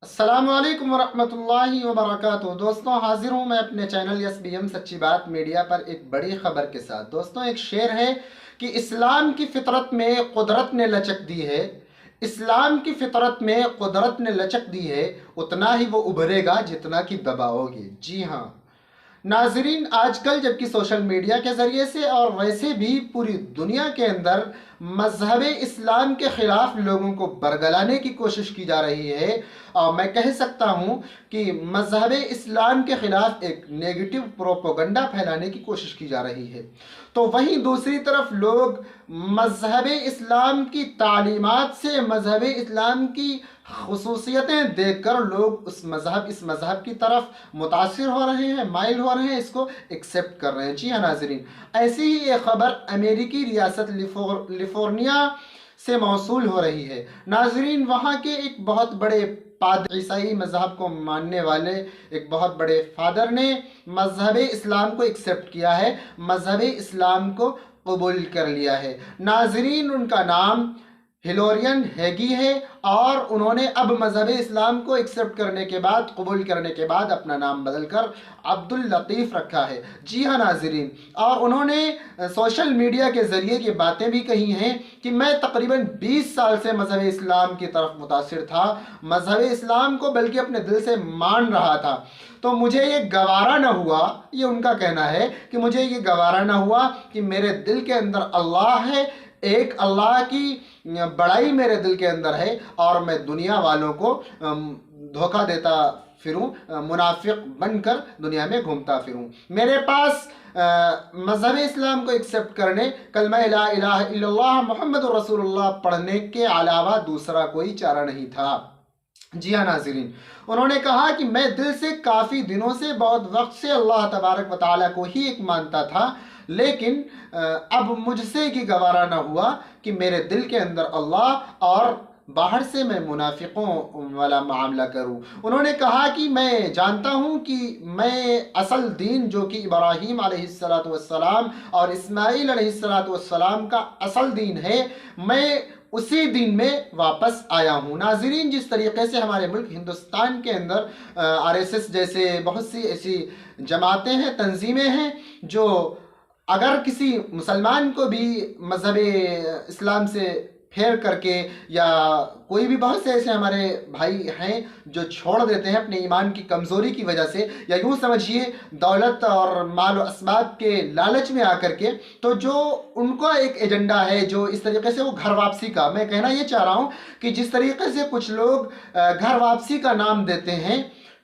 अस्सलामु अलैकुम वरहमतुल्लाहि वबरकातुहू। दोस्तों, हाजिर हूँ मैं अपने चैनल SBM सच्ची बात मीडिया पर एक बड़ी खबर के साथ। दोस्तों, एक शेर है कि इस्लाम की फितरत में कुदरत ने लचक दी है। इस्लाम की फितरत में कुदरत ने लचक दी है, उतना ही वो उभरेगा जितना कि दबाओगे। जी हाँ नाजरीन, आजकल जबकि सोशल मीडिया के ज़रिए से और वैसे भी पूरी दुनिया के अंदर मज़हब इस्लाम के ख़िलाफ़ लोगों को बरगलाने की कोशिश की जा रही है, और मैं कह सकता हूँ कि मज़हब इस्लाम के ख़िलाफ़ एक नेगेटिव प्रोपोगंडा फैलाने की कोशिश की जा रही है, तो वहीं दूसरी तरफ लोग मज़हब इस्लाम की तालीमात से, मज़हब इस्लाम की खुसूसियतें देखकर लोग इस मज़हब की तरफ मुतासिर हो रहे हैं, माइल हो रहे हैं, इसको एक्सेप्ट कर रहे हैं। जी हाँ नाज़रीन, ऐसी ही एक ख़बर अमेरिकी रियासत लिफोर्निया से मौसूल हो रही है। नाज़रीन, वहाँ के एक बहुत बड़े पादरी, ईसाई मज़हब को मानने वाले एक बहुत बड़े फादर ने मज़हब इस्लाम को एक्सेप्ट किया है, मज़हब इस्लाम को कबूल कर लिया है। नाज़रीन, उनका नाम हिलोरियन हैगी है, और उन्होंने अब मज़हब इस्लाम को एक्सेप्ट करने के बाद, कबूल करने के बाद अपना नाम बदलकर अब्दुल लतीफ़ रखा है। जी हाँ नाज़रीन, और उन्होंने सोशल मीडिया के ज़रिए की बातें भी कही हैं कि मैं तकरीबन 20 साल से मज़हब इस्लाम की तरफ मुतासिर था, मज़हब इस्लाम को बल्कि अपने दिल से मान रहा था, तो मुझे ये गवारा न हुआ, ये उनका कहना है कि मुझे ये गवारा न हुआ कि मेरे दिल के अंदर अल्लाह है, एक अल्लाह की बड़ाई मेरे दिल के अंदर है, और मैं दुनिया वालों को धोखा देता फिरूं, मुनाफिक बनकर दुनिया में घूमता फिरूं। मेरे पास मज़हब इस्लाम को एक्सेप्ट करने, कलमा ला इलाहा इल्लल्लाह मुहम्मदुर रसूलुल्लाह पढ़ने के अलावा दूसरा कोई चारा नहीं था। जी हाँ नाज़रीन, उन्होंने कहा कि मैं दिल से काफ़ी दिनों से, बहुत वक्त से अल्लाह तबारक व तआला को ही एक मानता था, लेकिन अब मुझसे ये गवारा ना हुआ कि मेरे दिल के अंदर अल्लाह और बाहर से मैं मुनाफिकों वाला मामला करूं। उन्होंने कहा कि मैं जानता हूं कि मैं असल दीन, जो कि इब्राहीम अलैहिस्सलातु वस्सलाम और इस्माईल अलैहिस्सलातु वस्सलाम का असल दीन है, मैं उसी दिन में वापस आया हूँ। नाज़रीन, जिस तरीके से हमारे मुल्क हिंदुस्तान के अंदर RSS जैसे बहुत सी ऐसी जमातें हैं, तंजीमें हैं, जो अगर किसी मुसलमान को भी मज़हब इस्लाम से फेर करके, या कोई भी बहुत से ऐसे हमारे भाई हैं जो छोड़ देते हैं अपने ईमान की कमज़ोरी की वजह से, या यूँ समझिए दौलत और माल और असबाब के लालच में आकर के, तो जो उनका एक एजेंडा है, जो इस तरीके से वो घर वापसी का, मैं कहना ये चाह रहा हूँ कि जिस तरीके से कुछ लोग घर वापसी का नाम देते हैं,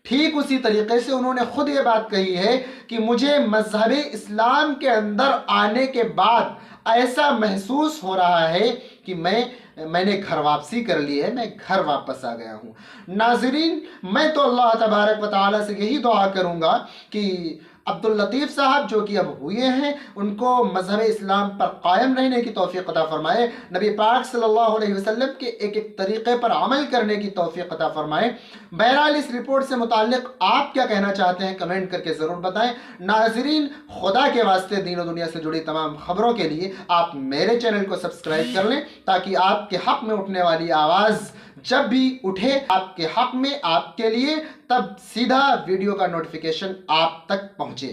ठीक उसी तरीके से उन्होंने खुद ये बात कही है कि मुझे मज़हब इस्लाम के अंदर आने के बाद ऐसा महसूस हो रहा है कि मैंने घर वापसी कर ली है, मैं घर वापस आ गया हूँ। नाज़रीन, मैं तो अल्लाह तबारक व तआला से यही दुआ करूँगा कि अब्दुल लतीफ़ साहब जो कि अब हुए हैं, उनको मज़हब इस्लाम पर कायम रहने की तौफ़ीक़ अता फ़रमाए, नबी पाक सल्लल्लाहु अलैहि वसल्लम के एक एक तरीक़े पर अमल करने की तौफ़ीक़ अता फ़रमाए। बहरहाल, इस रिपोर्ट से मुताल्लिक़ आप क्या कहना चाहते हैं, कमेंट करके ज़रूर बताएं। नाज़रीन, खुदा के वास्ते दीन और दुनिया से जुड़ी तमाम ख़बरों के लिए आप मेरे चैनल को सब्सक्राइब कर लें, ताकि आपके हक़ में उठने वाली आवाज़ जब भी उठे आपके हक़ में, आपके लिए, तब सीधा वीडियो का नोटिफिकेशन आप तक पहुँचे।